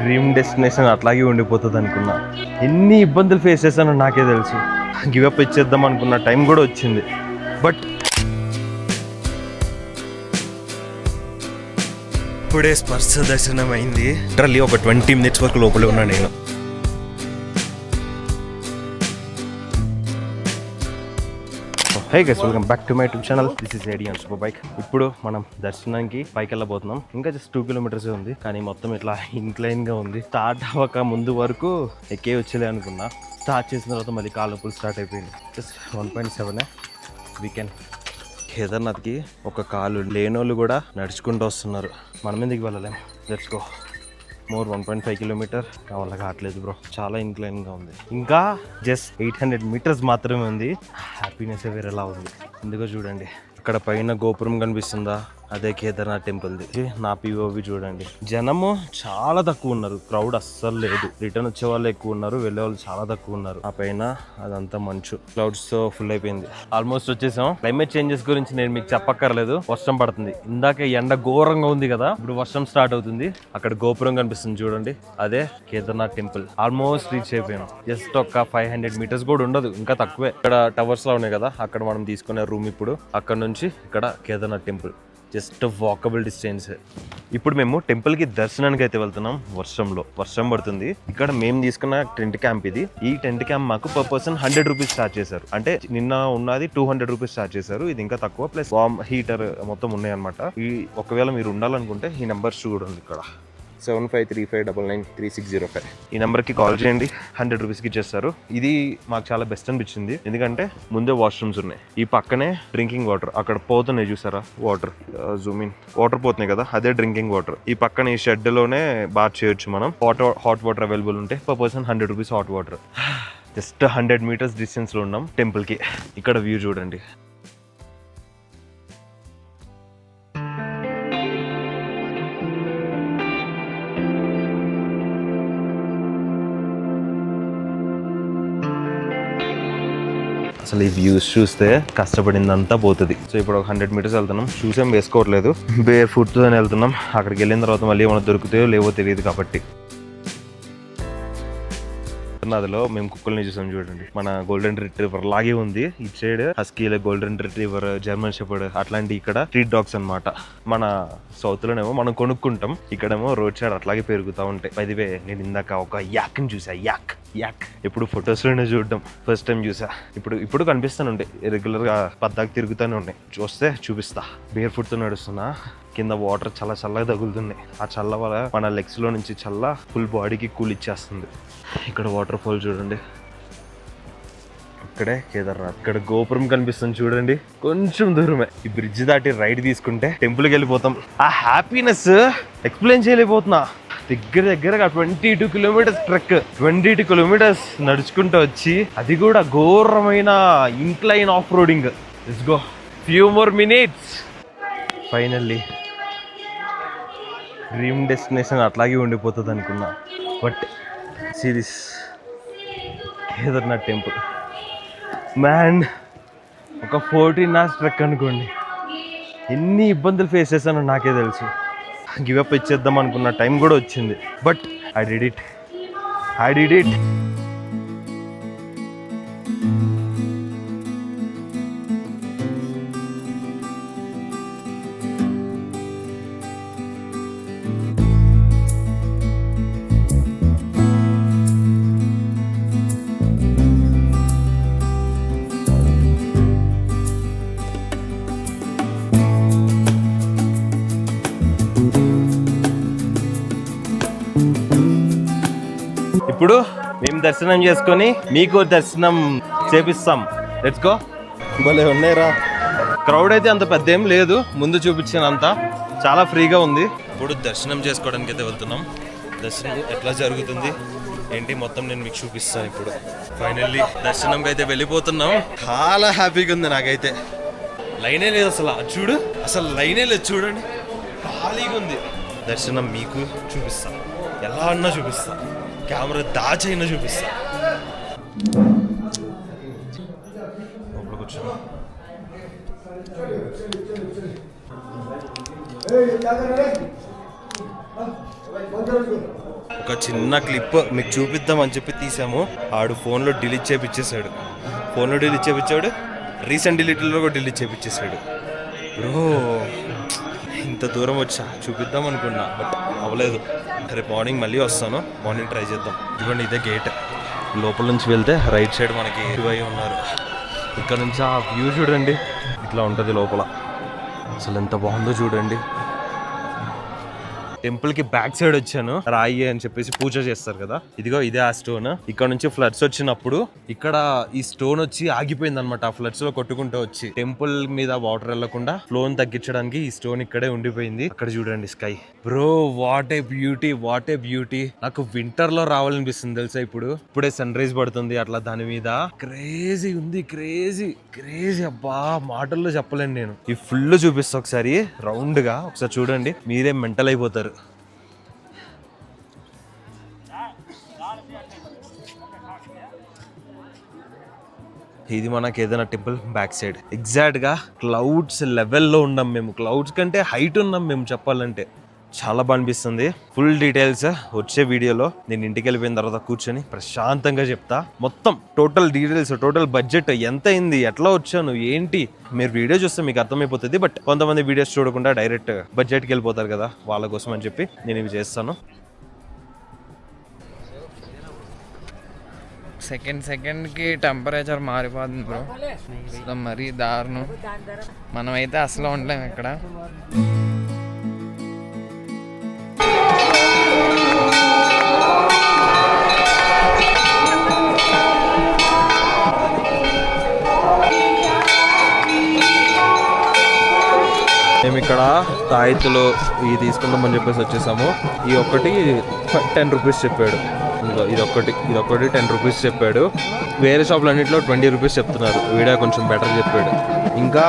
Dream destination అట్లాగే ఉండిపోతుంది అనుకున్నా. ఎన్ని ఇబ్బందులు ఫేస్ చేశానో నాకే తెలుసు. గివప్ ఇచ్చేద్దాం అనుకున్న టైం కూడా వచ్చింది. బట్ ఇప్పుడే స్పర్శ దర్శనం అయింది. లిటరల్లీ ఒక 20 minutes వరకు లోపలే ఉన్నా నేను. Hey guys, welcome back to my YouTube channel. This is AD and super bike. ఇప్పుడు మనం దర్శనానికి పైకి వెళ్ళబోతున్నాం. ఇంకా జస్ట్ 2 kilometers ఉంది, కానీ మొత్తం ఇట్లా ఇంక్లైన్ గా ఉంది. స్టార్ట్ అవ్వక ముందు వరకు ఎక్కే వచ్చేలే అనుకున్నా. స్టార్ట్ చేసిన తర్వాత మళ్ళీ కాళ్ళ నొప్పులు స్టార్ట్ అయిపోయింది. Just 1.7 weekend. కేదార్నాథ్కి ఒక కాలు లేనోళ్ళు కూడా నడుచుకుంటూ వస్తున్నారు. మనం ఎందుకు వెళ్ళలేం? Let's go. More 1.5 kilometers. నా వల్ల కావట్లేదు బ్రో, చాలా ఇంక్లైన్గా ఉంది. ఇంకా జస్ట్ 800 meters మాత్రమే ఉంది. హ్యాపీనెస్ వేరేలా ఉంది. ఎందుకో చూడండి, అక్కడ పైన గోపురం కనిపిస్తుందా, అదే కేదార్నాథ్ టెంపుల్ది. నా పిఓవి చూడండి, జనము చాలా తక్కువ ఉన్నారు. క్రౌడ్ అస్సలు లేదు. రిటర్న్ వచ్చే వాళ్ళు ఎక్కువ ఉన్నారు, వెళ్ళే వాళ్ళు చాలా తక్కువ ఉన్నారు. ఆ పైన అదంతా మంచు, క్లౌడ్స్ తో ఫుల్ అయిపోయింది. ఆల్మోస్ట్ వచ్చేసాం. క్లైమేట్ చేంజెస్ గురించి నేను మీకు చెప్పక్కర్లేదు. వర్షం పడుతుంది. ఇందాక ఎండ ఘోరంగా ఉంది కదా, ఇప్పుడు వర్షం స్టార్ట్ అవుతుంది. అక్కడ గోపురం కనిపిస్తుంది చూడండి, అదే కేదార్నాథ్ టెంపుల్. ఆల్మోస్ట్ రీచ్ అయిపోయాం. జస్ట్ ఒక 500 meters కూడా ఉండదు, ఇంకా తక్కువే. ఇక్కడ టవర్స్ లో ఉన్నాయి కదా, అక్కడ మనం తీసుకునే రూమ్. ఇప్పుడు అక్కడ నుంచి ఇక్కడ Kedarnath temple just walkable distance. ఇప్పుడు మేము టెంపుల్ కి దర్శనానికి అయితే వెళ్తున్నాం. వర్షం పడుతుంది. ఇక్కడ మేము తీసుకున్న టెంట్ క్యాంప్ ఇది. ఈ టెంట్ క్యాంప్ మాకు per person 100 rupees ఛార్జ్ చేశారు. అంటే నిన్న ఉన్నది 200 rupees ఛార్జ్ చేశారు. ఇది ఇంకా తక్కువ, ప్లస్ వామ్ హీటర్ మొత్తం ఉన్నాయి అనమాట. ఈ ఒకవేళ మీరు ఉండాలనుకుంటే ఈ నెంబర్స్ చూడండి, ఇక్కడ 7535993605 ఈ నెంబర్కి కాల్ చేయండి. 100 rupees ఇచ్చేస్తారు. ఇది మాకు చాలా బెస్ట్ అనిపించింది, ఎందుకంటే ముందే వాష్రూమ్స్ ఉన్నాయి. ఈ పక్కనే డ్రింకింగ్ వాటర్, అక్కడ పోతున్నాయి చూసారా వాటర్, జూమ్ ఇన్, వాటర్ పోతున్నాయి కదా, అదే డ్రింకింగ్ వాటర్. ఈ పక్కన ఈ షెడ్ లోనే బాత్ చేయొచ్చు మనం. హాట్ వాటర్ అవైలబుల్ ఉంటాయి. per person 100 rupees hot water. Just 100 meters distance లో ఉన్నాం టెంపుల్ కి. ఇక్కడ వ్యూ చూడండి. అసలు ఈ వ్యూస్ చూస్తే కష్టపడిందంతా పోతుంది. సో ఇప్పుడు ఒక 100 meters వెళ్తున్నాం. షూస్ ఏం వేసుకోవట్లేదు, బేర్ ఫుట్ తోనే వెళ్తున్నాం. అక్కడికి వెళ్ళిన తర్వాత మళ్ళీ ఏమైనా దొరుకుతాయో లేవో తెలియదు కాబట్టి. అదిలో మేము కుక్కల్ని చూసాం చూడండి, మన గోల్డెన్ రిట్రీవర్ లాగే ఉంది. ఇటు సైడ్ హస్కీల, గోల్డెన్ రిట్రీవర్, జర్మన్ షెపర్డ్ అట్లాంటి ఇక్కడ స్ట్రీట్ డాగ్స్ అన్నమాట. మన సౌత్ లోనేమో మనం కొనుక్కుంటాం, ఇక్కడేమో రోడ్ సైడ్ అట్లాగే పెరుగుతూ ఉంటాయి. బైదివే నేను ఇందాక ఒక యాక్ ని చూసా. యాక్ ఎప్పుడు ఫొటోస్ లోనే చూడడం, ఫస్ట్ టైం చూసా. ఇప్పుడు కనిపిస్తాను ఉండే, రెగ్యులర్ గా పద్దాకి తిరుగుతూనే ఉన్నాయి. చూస్తే చూపిస్తా. బేర్ ఫుట్ తో నడుస్తున్నా. కింద వాటర్ చాలా చల్లగా తగులుతున్నాయి. ఆ చల్ల వల్ల మన లెగ్స్ లో నుంచి చల్ల ఫుల్ బాడీకి కూల్ ఇచ్చేస్తుంది. ఇక్కడ వాటర్ ఫాల్ చూడండి, ఇక్కడే కేదార్నాథ్. ఇక్కడ గోపురం కనిపిస్తుంది చూడండి, కొంచెం దూరమే. ఈ బ్రిడ్జ్ దాటి రైట్ తీసుకుంటే టెంపుల్కి వెళ్ళిపోతాం. ఆ హ్యాపీనెస్ ఎక్స్ప్లెయిన్ చేయలేకపోతున్నా. దగ్గరగా 22 kilometers ట్రెక్, 22 kilometers నడుచుకుంటూ వచ్చి, అది కూడా ఘోరమైన incline of roading. Let's go, few more minutes. Finally dream destination అట్లాగే ఉండిపోతుంది అనుకున్నా. But see this Kedarnath temple. Man, ఒక 14 hours ట్రెక్ అనుకోండి. ఎన్ని ఇబ్బందులు ఫేస్ చేశానో నాకే తెలుసు. గివప్ ఇచ్చేద్దాం అనుకున్న టైం కూడా వచ్చింది. But I did it. ఇప్పుడు మేము దర్శనం చేసుకొని మీకు దర్శనం చేపిస్తాం. Let's go. భలే ఉన్నాయిరా. క్రౌడ్ అయితే అంత పెద్ద ఏం లేదు, ముందు చూపించినంత చాలా ఫ్రీగా ఉంది. ఇప్పుడు దర్శనం చేసుకోవడానికి అయితే వెళ్తున్నాం. దర్శనం ఎట్లా జరుగుతుంది ఏంటి మొత్తం నేను మీకు చూపిస్తాను. ఇప్పుడు ఫైనల్లీ దర్శనంకి అయితే వెళ్ళిపోతున్నాం. చాలా హ్యాపీగా ఉంది నాకైతే. లైనే లేదు అసలు, చూడు, అసలు లైనే లేదు చూడండి, ఖాళీగా ఉంది. దర్శనం మీకు చూపిస్తా, ఎలా అన్నా చూపిస్తా, కెమెరా దాచైనా చూపిస్తా. లోపల కూర్చో. ఒక ఒక చిన్న క్లిప్ మీకు చూపిద్దామని చెప్పి తీసాము. ఆడు ఫోన్లో డిలీట్ చేపించేశాడు. రీసెంట్ డిలీట్లో కూడా డిలీట్ చేపించేశాడు. బ్రో ఇంత దూరం వచ్చా చూపిద్దాం అనుకున్నా, బట్ అవ్వలేదు. రేపు మార్నింగ్ మళ్ళీ వస్తాను, మార్నింగ్ ట్రై చేద్దాం. ఇదిగోండి ఇదే గేట్. లోపల నుంచి వెళ్తే రైట్ సైడ్ మనకి ఇరువై ఉన్నారు. ఇక్కడ నుంచి ఆ వ్యూ చూడండి, ఇట్లా ఉంటుంది లోపల. అసలు ఎంత బాగుందో చూడండి. టెంపుల్ కి బ్యాక్ సైడ్ వచ్చాను. రాయి అని చెప్పేసి పూజ చేస్తారు కదా, ఇదిగో ఇదే ఆ స్టోన్. ఇక్కడ నుంచి ఫ్లడ్స్ వచ్చినప్పుడు ఇక్కడ ఈ స్టోన్ వచ్చి ఆగిపోయింది అనమాట. ఆ ఫ్లడ్స్ లో కొట్టుకుంటూ వచ్చి టెంపుల్ మీద వాటర్ వెళ్లకుండా ఫ్లోని తగ్గించడానికి ఈ స్టోన్ ఇక్కడే ఉండిపోయింది. అక్కడ చూడండి sky. Bro what a beauty. నాకు వింటర్ లో రావాలనిపిస్తుంది తెలుసా. ఇప్పుడే సన్ రైజ్ పడుతుంది అట్లా దాని మీద. క్రేజీ ఉంది, క్రేజీ అబ్బా, మాటల్లో చెప్పలేను నేను. ఈ ఫుల్ చూపిస్తా ఒకసారి రౌండ్ గా, ఒకసారి చూడండి, మీరే మెంటల్ అయిపోతారు. ఇది మన Kedarnath temple back side. Exact గా క్లౌడ్స్ లెవెల్లో ఉన్నాం మేము. క్లౌడ్స్ కంటే హైట్ ఉన్నాం మేము చెప్పాలంటే. చాలా బాగా అనిపిస్తుంది. ఫుల్ డీటెయిల్స్ వచ్చే వీడియోలో నేను ఇంటికి వెళ్ళిపోయిన తర్వాత కూర్చొని ప్రశాంతంగా చెప్తా. మొత్తం టోటల్ డీటెయిల్స్, టోటల్ బడ్జెట్ ఎంత అయింది, ఎట్లా వచ్చాను, ఏంటి, మీరు వీడియో చూస్తే మీకు అర్థమైపోతుంది. బట్ కొంతమంది వీడియోస్ చూడకుండా డైరెక్ట్ బడ్జెట్కి వెళ్ళిపోతారు కదా, వాళ్ళ కోసం అని చెప్పి నేను ఇవి చేస్తాను. సెకండ్కి టెంపరేచర్ మారిపోతుంది బ్రో. అసలు మరీ దారుణం. మనమైతే అసలు ఉండలేము ఇక్కడ. మేము ఇక్కడ తాయితులు ఇవి తీసుకుందామని చెప్పేసి వచ్చేసాము. ఈ ఒక్కటి 10 రూపీస్ చెప్పాడు. ఇది ఒక్కటి 10 రూపీస్ చెప్పాడు. వేరే షాపులు అన్నింటిలో 20 రూపీస్ చెప్తున్నారు. వీడియో కొంచెం బెటర్ చెప్పాడు. ఇంకా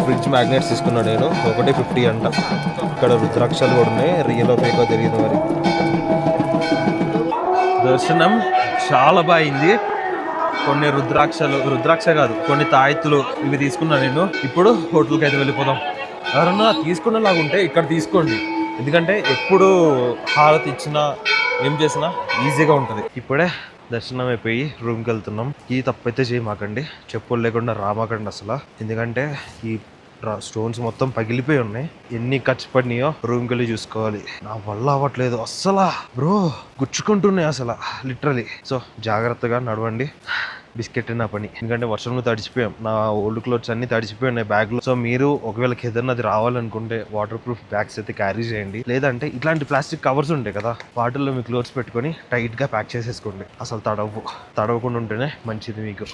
ఫ్రిడ్జ్ మ్యాగ్నెట్స్ తీసుకున్నాను నేను, ఒకటి 50 అంట. ఇక్కడ రుద్రాక్షలు కూడా ఉన్నాయి, రియల్ ఫేకో తెలియదు మరి. దర్శనం చాలా బాగుంది. కొన్ని రుద్రాక్ష కాదు, కొన్ని తాయెత్తులు ఇవి తీసుకున్నాను నేను. ఇప్పుడు హోటల్కి అయితే వెళ్ళిపోదాం. ఎవరన్నా తీసుకునేలాగుంటే ఇక్కడ తీసుకోండి, ఎందుకంటే ఎప్పుడు హారతి ఇచ్చినా ఏం చేసినా ఈజీగా ఉంటుంది. ఇప్పుడే దర్శనం అయిపోయి రూమ్కి వెళ్తున్నాం. ఈ తప్పైతే చేయమాకండి, చెప్పులు లేకుండా రామాకండి అసలు. ఎందుకంటే ఈ స్టోన్స్ మొత్తం పగిలిపోయి ఉన్నాయి. ఎన్ని ఖర్చు పడినాయో రూమ్కి వెళ్ళి చూసుకోవాలి. నా వల్ల అవ్వట్లేదు అస్సలా బ్రో, గుచ్చుకుంటున్నాయి అసలు లిటరలీ. సో జాగ్రత్తగా నడవండి. బిస్కెట్ నా పని, ఎందుకంటే వర్షంలో తడిచిపోయాం. నా ఓల్డ్ క్లోత్స్ అన్ని తడిచిపోయి ఉన్నాయి బ్యాగ్ లో. సో మీరు ఒకవేళ కేదార్నాథ్ రావాలనుకుంటే వాటర్ ప్రూఫ్ బ్యాగ్స్ అయితే క్యారీ చేయండి. లేదంటే ఇట్లాంటి ప్లాస్టిక్ కవర్స్ ఉంటాయి కదా, వాటిల్లో మీ క్లోత్స్ పెట్టుకొని టైట్ గా ప్యాక్ చేసేసుకోండి. అసలు తడవకుండా ఉంటేనే మంచిది మీకు.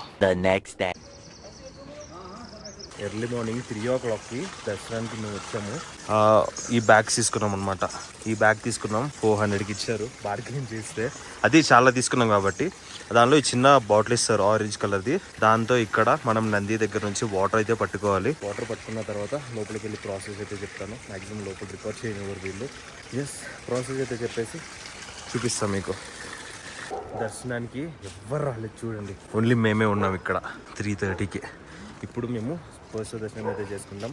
ఎర్లీ మార్నింగ్ 3 o'clockకి దర్శనానికి మేము వచ్చాము. ఈ బ్యాగ్స్ తీసుకున్నాం అనమాట. ఈ బ్యాగ్ తీసుకున్నాం, 400కి ఇచ్చారు బార్గెనింగ్ చేస్తే. అది చాలా తీసుకున్నాం కాబట్టి దానిలో ఈ చిన్న బాటిల్ ఇస్తారు ఆరెంజ్ కలర్ది. దాంతో ఇక్కడ మనం నంది దగ్గర నుంచి వాటర్ అయితే పట్టుకోవాలి. వాటర్ పట్టుకున్న తర్వాత లోపలికి వెళ్ళి ప్రాసెస్ అయితే చెప్తాను. మ్యాక్సిమం లోపల రికార్డ్ చేయనివ్వరు వీళ్ళు. ప్రాసెస్ అయితే చెప్పేసి చూపిస్తాం మీకు. దర్శనానికి ఎవ్వరు రాలేదు చూడండి, ఓన్లీ మేమే ఉన్నాం ఇక్కడ 3:30కి. ఇప్పుడు మేము ఫస్ట్ దర్శనం అయితే చేసుకుంటాం.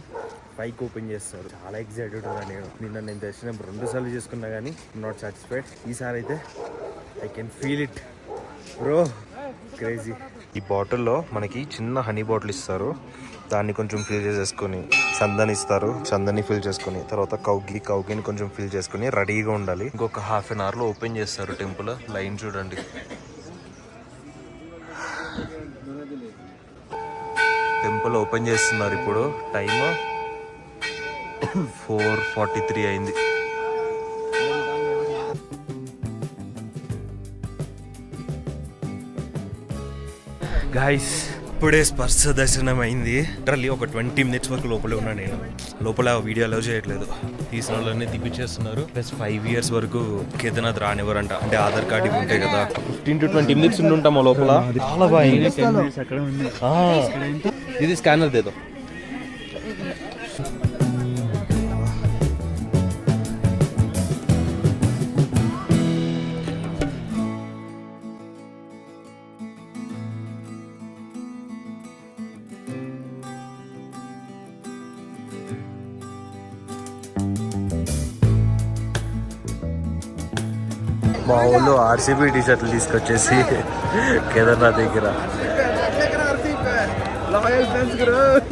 5కి ఓపెన్ చేస్తారు. చాలా ఎక్సైటెడ్ ఉన్నా నేను దర్శనం 2 సార్లు చేసుకున్నా కానీ నాట్ సాటిస్ఫైడ్. ఈసారి అయితే I can feel it bro, crazy. ఈ బాటిల్లో మనకి చిన్న హనీ బాటిల్ ఇస్తారు. దాన్ని కొంచెం ఫిల్ చేసేసుకొని చందని ఇస్తారు. చందని ఫిల్ చేసుకొని తర్వాత కౌగిని కొంచెం ఫిల్ చేసుకొని రెడీగా ఉండాలి. ఇంకొక ½ an hourలో ఓపెన్ చేస్తారు టెంపుల్. లైన్ చూడండి. టెంపుల్ ఓపెన్ చేస్తున్నారు. ఇప్పుడు టైమ్ 4:43 అయింది. గైస్ ఇప్పుడే స్పర్శ దర్శనం అయింది. లిటరల్లీ ఒక 20 minutes వరకు లోపలే ఉన్నా నేను. లోపల వీడియో అలౌ చేయట్లేదు, తీసిన వాళ్ళని తీపిచ్చేస్తున్నారు. ప్లస్ 5 years వరకు కేదార్నాథ్ రానివ్వరంట. అంటే ఆధార్ కార్డు ఇవి ఉంటాయి కదా. 15 to 20 minutes ఉండి ఉంటాము లోపల. చాలా బాగుంది. ఇది స్కానర్ దేదో. మా వాళ్ళు ఆర్సీబీ టీషర్ట్లు తీసుకొచ్చేసి కేదార్నాథ్ దగ్గర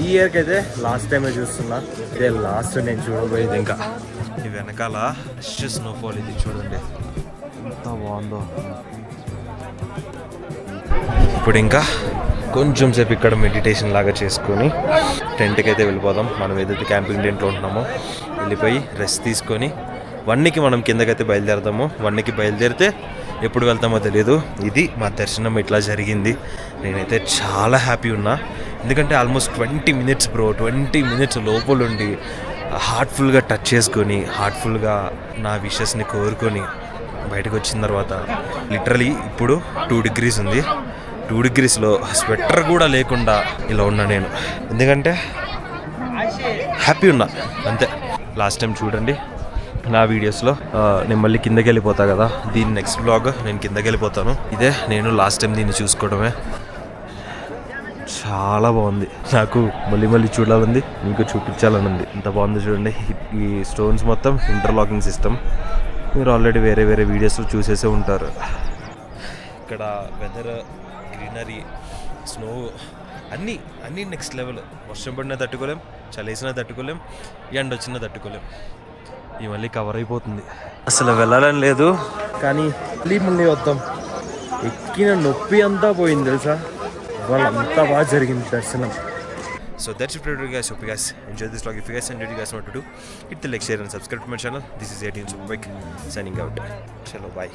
ఈ ఇయర్కి అయితే లాస్ట్ టైమే చూస్తున్నా, ఇదే లాస్ట్ నేను చూడబోయేది. ఇంకా ఈ వెనకాల స్నోఫాల్ ఇది చూడండి ఎంత బాగుందో. ఇప్పుడు ఇంకా కొంచెం సేపు ఇక్కడ మెడిటేషన్ లాగా చేసుకొని టెంట్కి అయితే వెళ్ళిపోదాం. మనం ఏదైతే క్యాంపింగ్ టెంట్లో ఉంటున్నామో వెళ్ళిపోయి రెస్ట్ తీసుకొని 1కి మనం కిందకైతే బయలుదేరదాము. 1కి బయలుదేరితే ఎప్పుడు వెళ్తామో తెలియదు. ఇది మా దర్శనం ఇట్లా జరిగింది. నేనైతే చాలా హ్యాపీ ఉన్నా, ఎందుకంటే ఆల్మోస్ట్ 20 minutes బ్రో, 20 minutes లోపలుండి హార్ట్ఫుల్గా టచ్ చేసుకొని హార్ట్ఫుల్గా నా విషెస్ని కోరుకొని బయటకు వచ్చిన తర్వాత లిటరలీ ఇప్పుడు 2 degrees ఉంది. 2 degreesలో స్వెటర్ కూడా లేకుండా ఇలా ఉన్నా నేను, ఎందుకంటే హ్యాపీ ఉన్నా అంతే. లాస్ట్ టైం చూడండి నా వీడియోస్లో నేను మళ్ళీ కిందకి వెళ్ళిపోతా కదా, దీని నెక్స్ట్ బ్లాగ్ నేను కిందకి వెళ్ళిపోతాను. ఇదే నేను లాస్ట్ టైం దీన్ని చూసుకోవడమే. చాలా బాగుంది, నాకు మళ్ళీ మళ్ళీ చూడాలని, మీకు చూపించాలని ఉంది. ఎంత బాగుంది చూడండి. ఈ స్టోన్స్ మొత్తం ఇంటర్లాకింగ్ సిస్టమ్, మీరు ఆల్రెడీ వేరే వేరే వీడియోస్లో చూసేసే ఉంటారు. ఇక్కడ వెదర్, గ్రీనరీ, స్నో అన్నీ నెక్స్ట్ లెవెల్. వర్షం పడినా తట్టుకోలేం, చలేసినా తట్టుకోలేం, ఎండ వచ్చినా తట్టుకోలేం. ఈ మళ్ళీ కవర్ అయిపోతుంది. అసలు వెళ్ళాలని లేదు, కానీ మళ్ళీ వద్దాం. ఎక్కిన నొప్పి అంతా పోయింది తెలుసా, వాళ్ళంతా బాగా జరిగింది దర్శనం. So that's it for today guys. Hope you guys enjoyed this vlog. If you guys enjoyed, you guys want to do, hit the like, share and subscribe to my channel. This is ADN Superbike signing out. Chalo, bye.